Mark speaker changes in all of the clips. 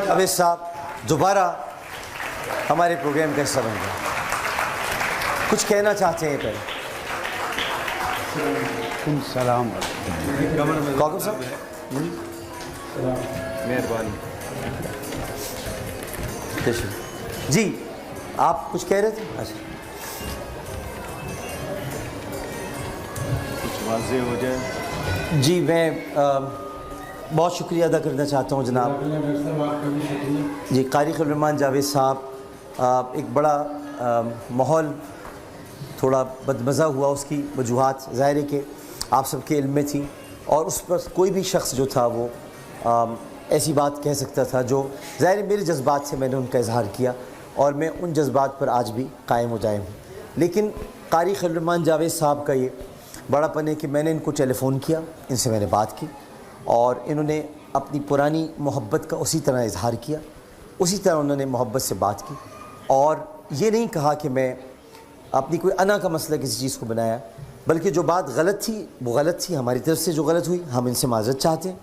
Speaker 1: जावेद साहब दोबारा हमारे प्रोग्राम का हिस्सा बन गए, कुछ कहना चाहते हैं पहले?
Speaker 2: सलाम
Speaker 1: कौकब साहब,
Speaker 2: मेहरबानी
Speaker 1: जी आप कुछ कह रहे थे? अच्छा,
Speaker 2: कुछ वाज़ेह हो जाए।
Speaker 1: जी मैं बहुत शुक्रिया अदा करना चाहता हूँ जनाब जी कारी खलीलुर्रहमान जावेद साहब। एक बड़ा माहौल थोड़ा बदमज़ा हुआ, उसकी वजूहात ज़ाहिर है कि आप सबके इल्म में थी, और उस पर कोई भी शख्स जो था वो ऐसी बात कह सकता था जो ज़ाहिर है मेरे जज्बात से मैंने उनका इजहार किया, और मैं उन जज्बात पर आज भी कायम हो जाए हूँ। लेकिन कारी खलीलुर्रहमान जावेद साहब का ये बड़ापन है कि मैंने इनको टेलीफ़ोन किया, इनसे मैंने बात की, और इन्होंने अपनी पुरानी मोहब्बत का उसी तरह इजहार किया, उसी तरह उन्होंने मोहब्बत से बात की, और ये नहीं कहा कि मैं अपनी कोई अना का मसला किसी चीज़ को बनाया, बल्कि जो बात गलत थी वो गलत थी, हमारी तरफ से जो गलत हुई हम इनसे माज़रत चाहते हैं,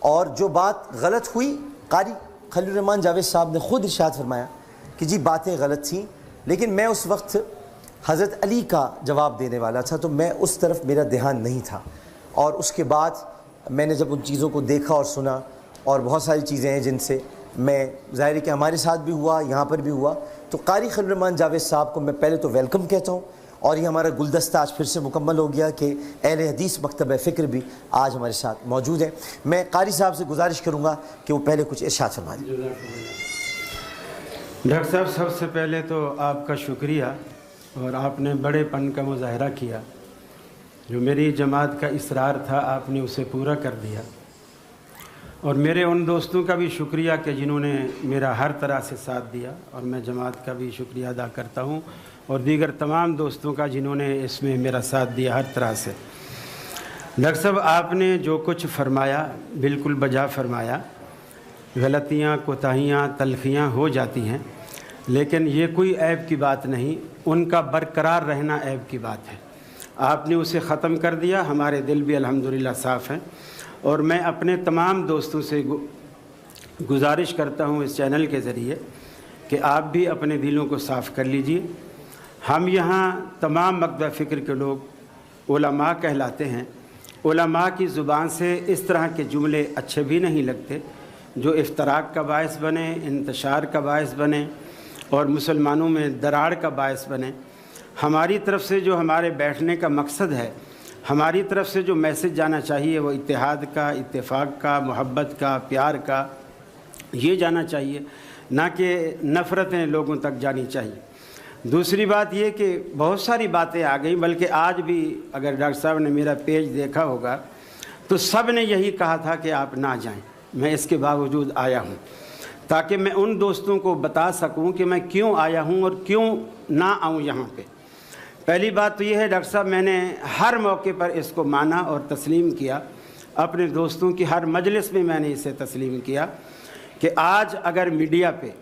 Speaker 1: और जो बात गलत हुई कारी खलीलुर्रहमान जावेद साहब ने ख़ुद इरशाद फरमाया कि जी बातें गलत थीं, लेकिन मैं उस वक्त हज़रत अली का जवाब देने वाला था, तो मैं उस तरफ मेरा ध्यान नहीं था। और उसके बाद मैंने जब उन चीज़ों को देखा और सुना, और बहुत सारी चीज़ें हैं जिनसे मैं ज़ाहिर है कि हमारे साथ भी हुआ, यहाँ पर भी हुआ, तो कारी खलीलुर्रहमान जावेद साहब को मैं पहले तो वेलकम कहता हूँ, और ये हमारा गुलदस्ता आज फिर से मुकम्मल हो गया कि अहले हदीस मकतब फ़िक्र भी आज हमारे साथ मौजूद है। मैं कारी साहब से गुजारिश करूँगा कि वो पहले कुछ इरशाद फरमा दें।
Speaker 2: डॉक्टर साहब, सबसे पहले तो आपका शुक्रिया, और आपने बड़ेपन का मुजाहरा किया, जो मेरी जमात का इसरार था आपने उसे पूरा कर दिया, और मेरे उन दोस्तों का भी शुक्रिया कि जिन्होंने मेरा हर तरह से साथ दिया, और मैं जमात का भी शुक्रिया अदा करता हूँ, और दीगर तमाम दोस्तों का जिन्होंने इसमें मेरा साथ दिया हर तरह से। डॉक्टर साहब, आपने जो कुछ फरमाया बिल्कुल बजा फरमाया। गलतियाँ, कोताहियाँ, तलखियाँ हो जाती हैं, लेकिन ये कोई ऐब की बात नहीं, उनका बरकरार रहना ऐब की बात है। आपने उसे ख़त्म कर दिया, हमारे दिल भी अल्हम्दुलिल्लाह साफ़ हैं, और मैं अपने तमाम दोस्तों से गुजारिश करता हूँ इस चैनल के ज़रिए कि आप भी अपने दिलों को साफ़ कर लीजिए। हम यहाँ तमाम मकतब फ़िक्र के लोग उलमा कहलाते हैं। उलमा की ज़ुबान से इस तरह के जुमले अच्छे भी नहीं लगते जो इफ्तराक का बायस बने, इंतशार का बायस बने, और मुसलमानों में दरार का बायस बने। हमारी तरफ से जो हमारे बैठने का मकसद है, हमारी तरफ से जो मैसेज जाना चाहिए वो इत्तेहाद का, इत्तेफाक का, मोहब्बत का, प्यार का, ये जाना चाहिए, ना कि नफ़रतें लोगों तक जानी चाहिए। दूसरी बात ये कि बहुत सारी बातें आ गई, बल्कि आज भी अगर डॉक्टर साहब ने मेरा पेज देखा होगा तो सब ने यही कहा था कि आप ना जाएं। मैं इसके बावजूद आया हूँ ताकि मैं उन दोस्तों को बता सकूं कि मैं क्यों आया हूँ और क्यों ना आऊँ यहाँ पे। पहली बात तो ये है डॉक्टर साहब, मैंने हर मौके पर इसको माना और तस्लीम किया, अपने दोस्तों की हर मजलिस में मैंने इसे तस्लीम किया कि आज अगर मीडिया पे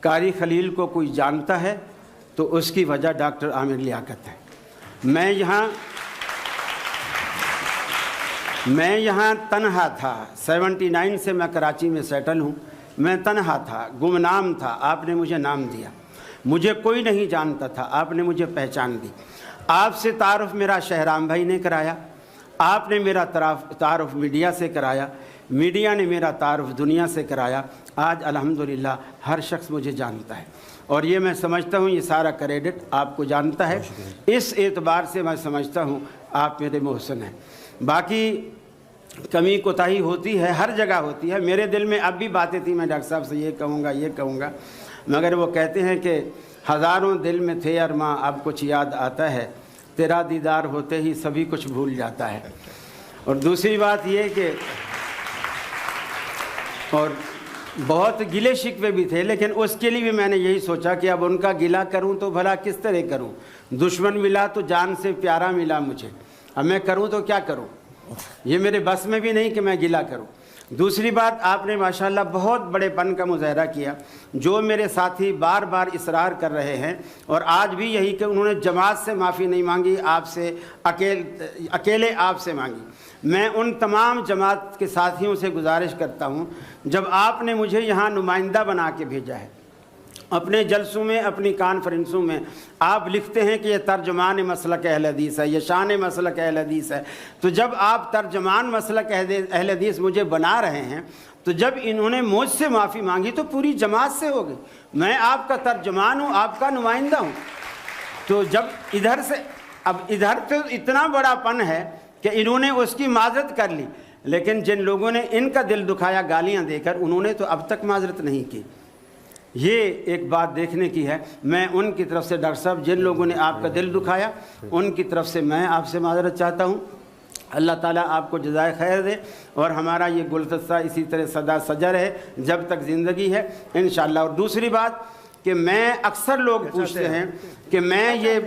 Speaker 2: कारी खलील को कोई जानता है तो उसकी वजह डॉक्टर आमिर लियाकत है। मैं यहाँ तन्हा था, 79 से मैं कराची में सेटल हूँ। मैं तन्हा था, गुमनाम था, आपने मुझे नाम दिया। मुझे कोई नहीं जानता था, आपने मुझे पहचान दी। आपसे तारुफ़ मेरा शहराम भाई ने कराया, आपने मेरा तारुफ़ मीडिया से कराया, मीडिया ने मेरा तारुफ़ दुनिया से कराया। आज अल्हम्दुलिल्लाह हर शख्स मुझे जानता है, और ये मैं समझता हूँ ये सारा क्रेडिट आपको जानता है। इस एतबार से मैं समझता हूँ आप मेरे मोहसिन हैं। बाकी कमी कोताही होती है, हर जगह होती है। मेरे दिल में अब भी बातें थी, मैं डॉक्टर साहब से ये कहूँगा, मगर वो कहते हैं कि हज़ारों दिल में थे अरमां, अब कुछ याद आता है, तेरा दीदार होते ही सभी कुछ भूल जाता है। और दूसरी बात ये कि और बहुत गिले शिकवे भी थे, लेकिन उसके लिए भी मैंने यही सोचा कि अब उनका गिला करूं तो भला किस तरह करूं। दुश्मन मिला तो जान से प्यारा मिला मुझे, अब मैं करूं तो क्या करूं, ये मेरे बस में भी नहीं कि मैं गिला करूं। दूसरी बात, आपने माशाल्लाह बहुत बड़ेपन का मुजाहरा किया। जो मेरे साथी बार बार इसरार कर रहे हैं और आज भी यही कि उन्होंने जमात से माफ़ी नहीं मांगी, आपसे अकेले आपसे मांगी। मैं उन तमाम जमात के साथियों से गुजारिश करता हूँ, जब आपने मुझे यहाँ नुमाइंदा बना के भेजा है, अपने जलसों में, अपनी कॉन्फ्रेंसों में आप लिखते हैं कि ये तर्जमान मसलक अहल हदीस है, ये शान मसलक अहल हदीस है। तो जब आप तर्जमान मसलक अहल हदीस मुझे बना रहे हैं, तो जब इन्होंने मुझसे माफ़ी मांगी तो पूरी जमात से होगी। मैं आपका तर्जमान हूँ, आपका नुमाइंदा हूँ। तो जब इधर से, अब इधर तो इतना बड़ापन है कि इन्होंने उसकी माजरत कर ली, लेकिन जिन लोगों ने इनका दिल दुखाया गालियाँ देकर, उन्होंने तो अब तक माजरत नहीं की। ये एक बात देखने की है। मैं उनकी तरफ से, डॉक्टर साहब, जिन लोगों ने आपका दिल दुखाया, उनकी तरफ से मैं आपसे माजरत चाहता हूँ। अल्लाह ताला आपको जज़ाए खैर दे और हमारा ये गुलदस्ता इसी तरह सदा सजा रहे जब तक ज़िंदगी है, इंशाअल्लाह। और दूसरी बात कि मैं, अक्सर लोग पूछते हैं कि मैं ये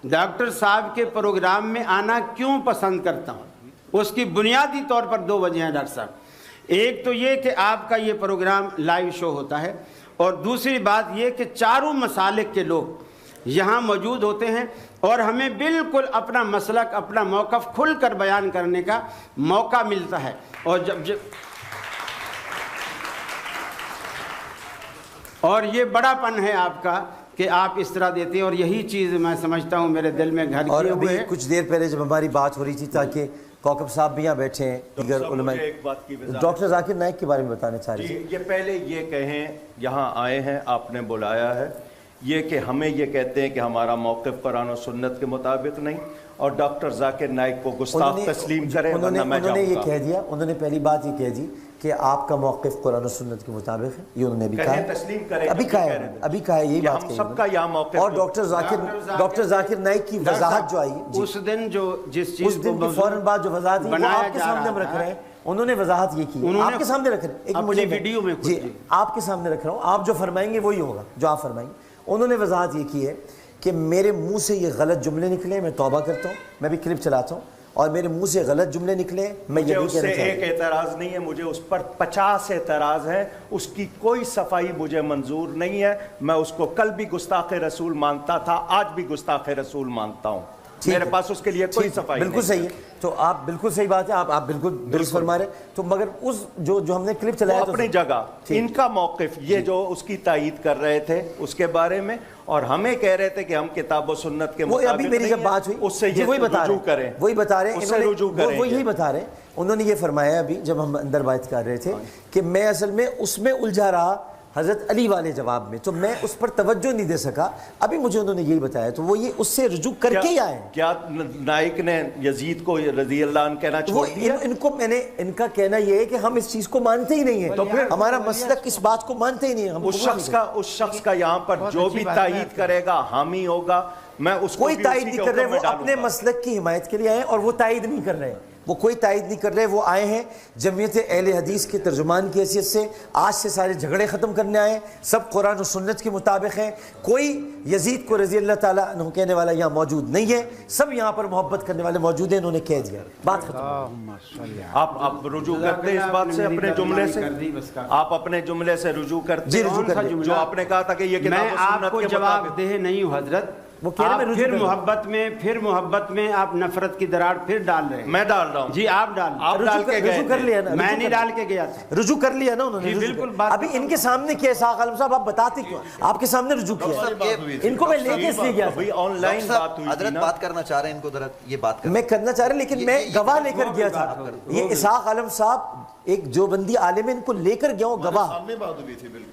Speaker 2: डॉक्टर साहब के प्रोग्राम में आना क्यों पसंद करता हूँ। उसकी बुनियादी तौर पर 2 वजह हैं डॉक्टर साहब। एक तो ये कि आपका ये प्रोग्राम लाइव शो होता है, और दूसरी बात ये कि चारों मसालिक के लोग यहाँ मौजूद होते हैं और हमें बिल्कुल अपना मसलक, अपना मौक़िफ़ खुल कर बयान करने का मौका मिलता है। और ये बड़ापन है आपका कि आप इस तरह देते हैं, और यही चीज़ मैं समझता हूँ मेरे दिल में घर किए हुए है।
Speaker 1: कुछ देर पहले जब हमारी बात हो रही थी, ताकि कौकब साहब भी यहाँ बैठे हैं, दीगर उलमा, डॉक्टर जाकिर नाइक के बारे में बताना चाह रहे थे।
Speaker 3: ये पहले ये कहें, यहाँ आए हैं, आपने बुलाया है, ये कि हमें ये कहते हैं कि हमारा मौक़िफ़ कुरान और सुन्नत के मुताबिक नहीं, और डॉक्टर जाकिर नाइक को गुस्ताख तस्लीम करें।
Speaker 1: उन्होंने ये कह दिया, उन्होंने पहली बात ये कह दी कि आपका मौक़िफ़ कुरान और सुन्नत के मुताबिक है। ये उन्होंने भी कहा,
Speaker 3: तस्लीम करें,
Speaker 1: अभी कहा है, यही बात
Speaker 3: हम सबका यहाँ मौक़िफ़।
Speaker 1: और डॉक्टर जाकिर नाइक की वजाहत जो आई
Speaker 2: उस दिन, जो जिस चीज़
Speaker 1: उस दिन की फौरन बाद जो वजाहत हुई, वो आपके सामने हम रख रहे हैं। उन्होंने वजाहत ये की, आपके सामने रख रहे हैं, एक मुझे
Speaker 2: वीडियो में
Speaker 1: जी आपके सामने रख रहा हूँ। आप जो फरमाएंगे वही होगा जो आप फरमाएंगे। उन्होंने वजाहत ये की है कि मेरे मुंह से ये गलत जुमले निकले, मैं तौबा करता हूँ, मैं भी क्लिप चलाता हूँ, और मेरे मुंह से गलत जुमले निकले, मैं ये नहीं कहना चाहता।
Speaker 3: एक एतराज़ नहीं है, मुझे उस पर 50 एतराज़ है, उसकी कोई सफाई मुझे मंजूर नहीं है। मैं उसको कल भी गुस्ताख रसूल मानता था, आज भी गुस्ताख रसूल मानता हूँ। मेरे पास उसके लिए कोई सफाई
Speaker 1: बिल्कुल सही है। तो आप बिल्कुल सही बात है, आप बिल्कुल दुरुस्त फरमा रहे। तो मगर उस जो हमने क्लिप चलाया
Speaker 3: अपनी जगह, इनका मौक़िफ़ ये जो उसकी तायीद कर रहे थे उसके बारे में, और हमें कह रहे थे कि हम किताब व सुन्नत के मुताबिक,
Speaker 1: अभी मेरी जब बात हुई
Speaker 3: उससे ये
Speaker 1: वही बता रहे, वही बता रहे, वो यही बता रहे। उन्होंने ये फरमाया अभी जब हम अंदर बात कर रहे थे कि मैं असल में उसमें उलझा रहा हज़रत अली वाले जवाब में, तो मैं उस पर तवज्जो नहीं दे सका। अभी मुझे उन्होंने यही बताया, तो वो ये उससे रुजू करके ही आए।
Speaker 3: क्या नाइक ने यजीद को रज़ी अल्लाह अन्हु कहना छोड़ दिया?
Speaker 1: इनको मैंने, इनका कहना ये है कि हम इस चीज़ को मानते ही नहीं है, तो फिर हमारा मसलक इस बात को मानते ही नहीं है। हम
Speaker 3: उस शख्स का यहाँ पर जो भी तायीद करेगा हामी होगा। मैं उसको
Speaker 1: कोई तायीद नहीं कर रहे, वो अपने मसलक की हिमायत के लिए आए, और वो तायीद नहीं कर रहे हैं, वो कोई तायद नहीं कर रहे। वो आए हैं जमीयत अहले हदीस के तर्जुमान की हैसियत से, आज से सारे झगड़े ख़त्म करने आए, सब कुरान और सुन्नत के मुताबिक हैं। कोई यजीद को रज़ी अल्लाह ताला अन्हु कहने वाला यहाँ मौजूद नहीं है, सब यहाँ पर मोहब्बत करने वाले मौजूद हैं। इन्होंने कह दिया, बात खत्म।
Speaker 3: आप रुजू करते इस बात से, अपने जुमले से, आप अपने जुमले से रुजू करते, जो आपने कहा था कि ये
Speaker 2: मैं आपको जवाब दे नहीं हूँ हजरत,
Speaker 1: वो कह रहे
Speaker 2: फिर मोहब्बत में आप नफरत की दरार फिर डाल रहे हैं।
Speaker 3: मैं डाल रहा हूँ
Speaker 2: जी, आप डाल के गए,
Speaker 1: कर लिया ना,
Speaker 2: मैं नहीं डाल के गया था,
Speaker 1: रुजू कर लिया ना उन्होंने।
Speaker 2: बिल्कुल।
Speaker 1: अभी इनके सामने किया इसाक आलम साहब, आप बताते क्यों? आपके सामने रुजू किया, इनको मैं लेके इसलिए गया था।
Speaker 3: ऑनलाइन बात हुई थी ना,
Speaker 4: बात करना चाह रहे हैं, इनको जरा ये बात
Speaker 1: मैं करना चाह रहा, लेकिन मैं गवाह लेकर गया था। ये इसाक आलम साहब एक जो बंदी आलिम है, इनको लेकर गया हूँ गवाह,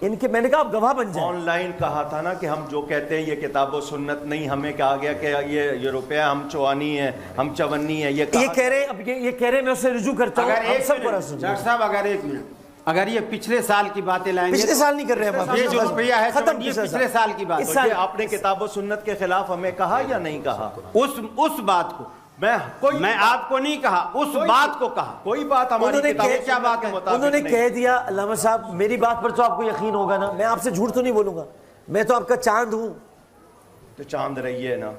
Speaker 1: इनके, मैंने कहा आप गवाह बन जाए।
Speaker 3: ऑनलाइन कहा था ना कि हम जो कहते हैं ये किताब व सुन्नत नहीं, हमें कहा गया कि ये रुपया हम चौवानी है, हम चवन्नी है, ये
Speaker 1: कह रहे हैं। अब ये कह रहे हैं, मैं उससे रुजू करता हूँ।
Speaker 2: डॉक्टर साहब अगर एक मिनट, अगर ये पिछले साल की बातें लाएंगे,
Speaker 1: पिछले साल नहीं कर रहे हैं,
Speaker 2: ये जो रुपया है खत्म, पिछले साल की बात।
Speaker 3: आपने किताब व सुन्नत के खिलाफ हमें कहा या नहीं कहा?
Speaker 2: उस बात को मैं आपको नहीं कहा, उस बात को कहा।
Speaker 3: कोई बात हमारी
Speaker 2: क्या बात है?
Speaker 1: उन्होंने कह दिया। अल्लामा साहब, मेरी बात पर तो आपको यकीन होगा ना, मैं आपसे झूठ तो नहीं बोलूंगा, मैं तो आपका चांद हूं।
Speaker 3: तो चांद रहिए ना,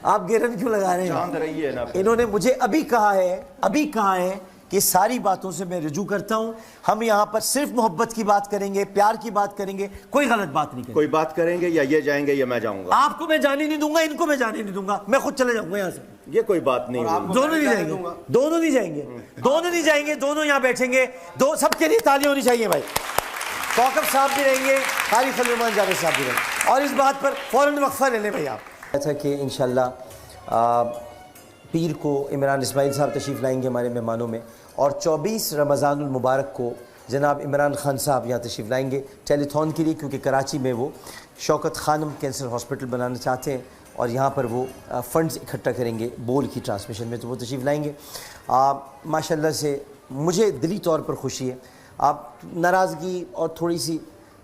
Speaker 1: आप गिरन क्यों लगा रहे हैं?
Speaker 3: चांद रहिए ना।
Speaker 1: इन्होंने मुझे अभी कहा है کہ ساری باتوں سے میں رجوع کرتا ہوں. ہم یہاں پر صرف محبت کی بات کریں گے, پیار کی بات کریں گے, کوئی غلط بات نہیں کریں گے.
Speaker 3: کوئی بات کریں گے یا یہ جائیں گے یا میں جاؤں گا؟
Speaker 1: آپ کو میں جانے نہیں دوں گا, ان کو میں جانے نہیں دوں گا, میں خود چلے جاؤں گا یہاں سے.
Speaker 3: یہ کوئی بات نہیں ہوئی.
Speaker 1: دونوں نہیں جائیں گے, دونوں نہیں جائیں گے, دونوں نہیں جائیں گے, دونوں یہاں بیٹھیں گے. سب کے لیے تالی ہونی چاہیے بھائی. کوکب صاحب بھی رہیں گے, قاری خلیل الرحمان جاوید صاحب بھی رہیں گے. اور اس بات پر فوراً وقفہ لے لیں بھائی آپ. ایسا کہ انشاءاللہ پیر کو عمران اسماعیل صاحب تشریف لائیں گے ہمارے مہمانوں میں, اور 24 رمضان المبارک کو جناب عمران خان صاحب یہاں تشریف لائیں گے ٹیلی تھون کے لیے, کیونکہ کراچی میں وہ شوکت خانم کینسر ہاسپٹل بنانا چاہتے ہیں اور یہاں پر وہ فنڈز اکٹھا کریں گے بول کی ٹرانسمیشن میں, تو وہ تشریف لائیں گے. ماشاءاللہ سے مجھے دلی طور پر خوشی ہے. آپ ناراضگی اور تھوڑی سی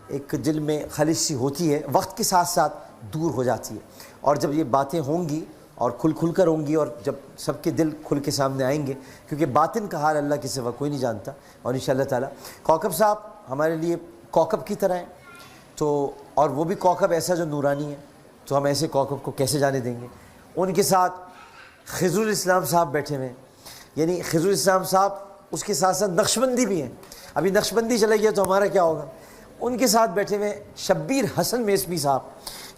Speaker 1: ایک دل میں خلش سی ہوتی ہے, وقت کے ساتھ ساتھ دور ہو جاتی ہے, اور جب یہ باتیں ہوں گی اور کھل کر ہوں گی, اور جب سب کے دل کھل کے سامنے آئیں گے, کیونکہ باطن کا حال اللہ کے سوا کوئی نہیں جانتا. اور انشاءاللہ تعالی کوکب صاحب ہمارے لیے کوکب کی طرح ہیں, تو اور وہ بھی کوکب ایسا جو نورانی ہے, تو ہم ایسے کوکب کو کیسے جانے دیں گے. ان کے ساتھ خضر الاسلام صاحب بیٹھے ہوئے ہیں, یعنی خضر الاسلام صاحب اس کے ساتھ ساتھ نقشبندی بھی ہیں. ابھی نقشبندی چلے گیا تو ہمارا کیا ہوگا. ان کے ساتھ بیٹھے ہوئے شبیر حسن میسمی صاحب,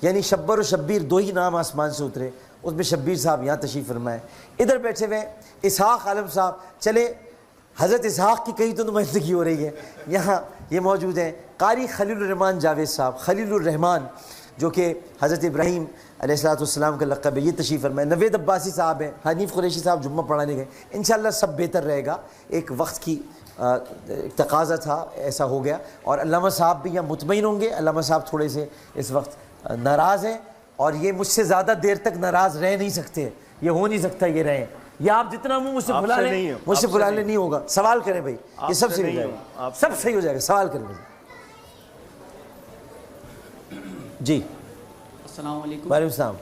Speaker 1: یعنی شبر و شبیر دو ہی نام آسمان سے اترے, اس میں شبیر صاحب یہاں تشریف فرمائے. ادھر بیٹھے ہوئے اسحاق عالم صاحب, چلے حضرت اسحاق کی کہیں تو نمائندگی ہو رہی ہے, یہاں یہ موجود ہیں. قاری خلیل الرحمان جاوید صاحب, خلیل الرحمان جو کہ حضرت ابراہیم علیہ السلام کا لقب ہے, یہ تشریف فرمائے. نوید عباسی صاحب ہیں, حنیف قریشی صاحب جمعہ پڑھانے گئے. انشاءاللہ سب بہتر رہے گا, ایک وقت کی تقاضا تھا, ایسا ہو گیا. اور علامہ صاحب بھی یہاں مطمئن ہوں گے. علامہ صاحب تھوڑے سے اس وقت ناراض ہیں, اور یہ مجھ سے زیادہ دیر تک ناراض رہ نہیں سکتے, یہ ہو نہیں سکتا یہ رہیں. یا آپ جتنا منہ مجھ سے بھلا لیں, مجھ سے بھلا لیں نہیں ہوگا. سوال کریں بھائی, یہ سب صحیح ہو جائے گا, سب صحیح ہو جائے گا. سوال کریں بھائی. جی
Speaker 5: السلام علیکم.
Speaker 1: وعلیکم السلام.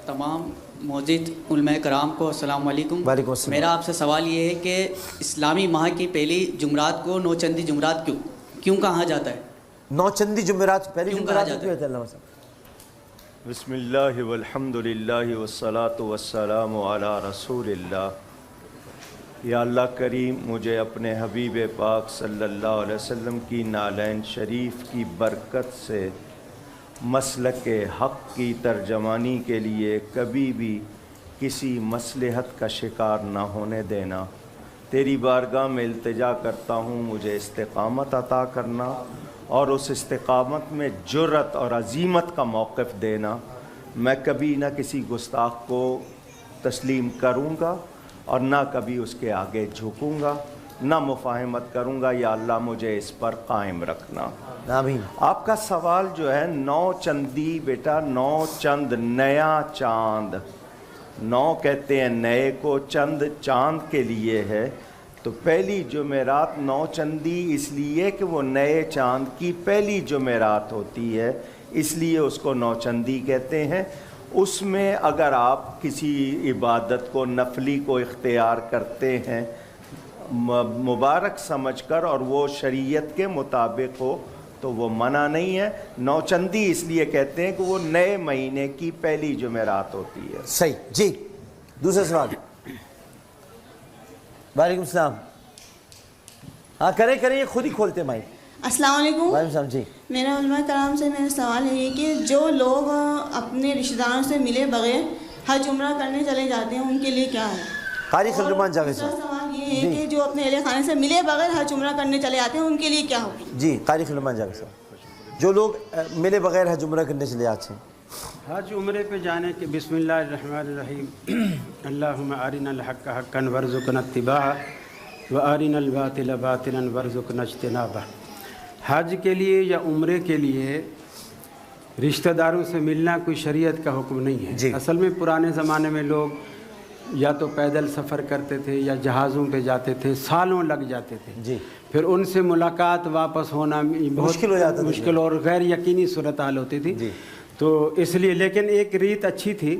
Speaker 5: تمام موجود علماء کرام کو السلام علیکم.
Speaker 1: وعلیکم السلام.
Speaker 5: میرا آپ سے سوال یہ ہے کہ اسلامی ماہ کی پہلی جمعرات کو نوچندی جمعرات کیوں کہا جاتا ہے؟
Speaker 1: نوچندی جمعرات پہلی
Speaker 5: کیوں
Speaker 1: جمعرات
Speaker 5: کہا
Speaker 1: کیوں ہوتا ہے علامہ صاحب؟
Speaker 3: بسم اللہ والحمد للہ والصلاة والسلام علی رسول اللہ. یا اللہ کریم مجھے اپنے حبیب پاک صلی اللہ علیہ وسلم کی نالین شریف کی برکت سے مسلک حق کی ترجمانی کے لیے کبھی بھی کسی مصلحت کا شکار نہ ہونے دینا. تیری بارگاہ میں التجا کرتا ہوں مجھے استقامت عطا کرنا, اور اس استقامت میں جرأت اور عزیمت کا موقف دینا. میں کبھی نہ کسی گستاخ کو تسلیم کروں گا اور نہ کبھی اس کے آگے جھکوں گا, نہ مفاہمت کروں گا. یا اللہ مجھے اس پر قائم رکھنا.
Speaker 1: آمین.
Speaker 3: آپ کا سوال جو ہے نو چندی, بیٹا نو چند نیا چاند, نو کہتے ہیں نئے کو, چند چاند کے لیے ہے. تو پہلی جمعرات نو چندی اس لیے کہ وہ نئے چاند کی پہلی جمعرات ہوتی ہے, اس لیے اس کو نو چندی کہتے ہیں. اس میں اگر آپ کسی عبادت کو نفلی کو اختیار کرتے ہیں مبارک سمجھ کر اور وہ شریعت کے مطابق ہو تو وہ منع نہیں ہے. نو چندی اس لیے کہتے ہیں کہ وہ نئے مہینے کی پہلی جمعرات ہوتی ہے.
Speaker 1: صحیح. جی دوسرا سوال. وعلیکم السلام. ہاں کریں یہ خود ہی کھولتے مائک.
Speaker 6: السلام علیکم.
Speaker 1: وعلیکم السلام. جی
Speaker 6: میرا علماء کرام سے میرا سوال ہے یہ کہ جو لوگ اپنے رشتہ داروں سے ملے بغیر حج عمرہ کرنے چلے جاتے ہیں ان کے لیے کیا ہے؟
Speaker 1: قاری خلیل الرحمان جاوید
Speaker 6: دوسرا
Speaker 1: صاحب.
Speaker 6: سوال یہ ہے کہ جو اپنے اہل خانے سے ملے بغیر حج عمرہ کرنے چلے جاتے ہیں ان کے لیے کیا ہوگی؟
Speaker 1: جی قاری خلیل الرحمان جاوید صاحب. جو لوگ ملے بغیر حج عمرہ کرنے چلے جاتے ہیں,
Speaker 2: حج عمرے پہ جانے کے بسم اللہ الرحمن الرحیم. اللہم ارنا الحق حقا وارزقنا اتباعہ وارنا الباطل باطلا وارزقنا اجتنابہ. حج کے لیے یا عمرے کے لیے رشتہ داروں سے ملنا کوئی شریعت کا حکم نہیں ہے.
Speaker 1: جی.
Speaker 2: اصل میں پرانے زمانے میں لوگ یا تو پیدل سفر کرتے تھے یا جہازوں پہ جاتے تھے, سالوں لگ جاتے تھے.
Speaker 1: جی.
Speaker 2: پھر ان سے ملاقات واپس ہونا بہت
Speaker 1: مشکل ہو جاتا تھا.
Speaker 2: مشکل اور غیر یقینی صورتحال ہوتی تھی.
Speaker 1: جی.
Speaker 2: تو اس لیے لیکن ایک ریت اچھی تھی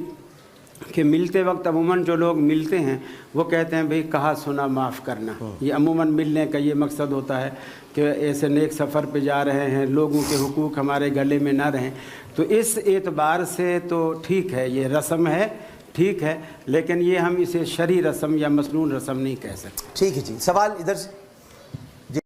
Speaker 2: کہ ملتے وقت عموماً جو لوگ ملتے ہیں وہ کہتے ہیں بھئی کہا سنا معاف کرنا. یہ عموماً ملنے کا یہ مقصد ہوتا ہے کہ ایسے نیک سفر پہ جا رہے ہیں, لوگوں کے حقوق ہمارے گلے میں نہ رہیں. تو اس اعتبار سے تو ٹھیک ہے, یہ رسم ہے ٹھیک ہے، لیکن یہ ہم اسے شرعی رسم یا مسنون رسم نہیں کہہ سکتے.
Speaker 1: ٹھیک ہے جی. سوال ادھر سے.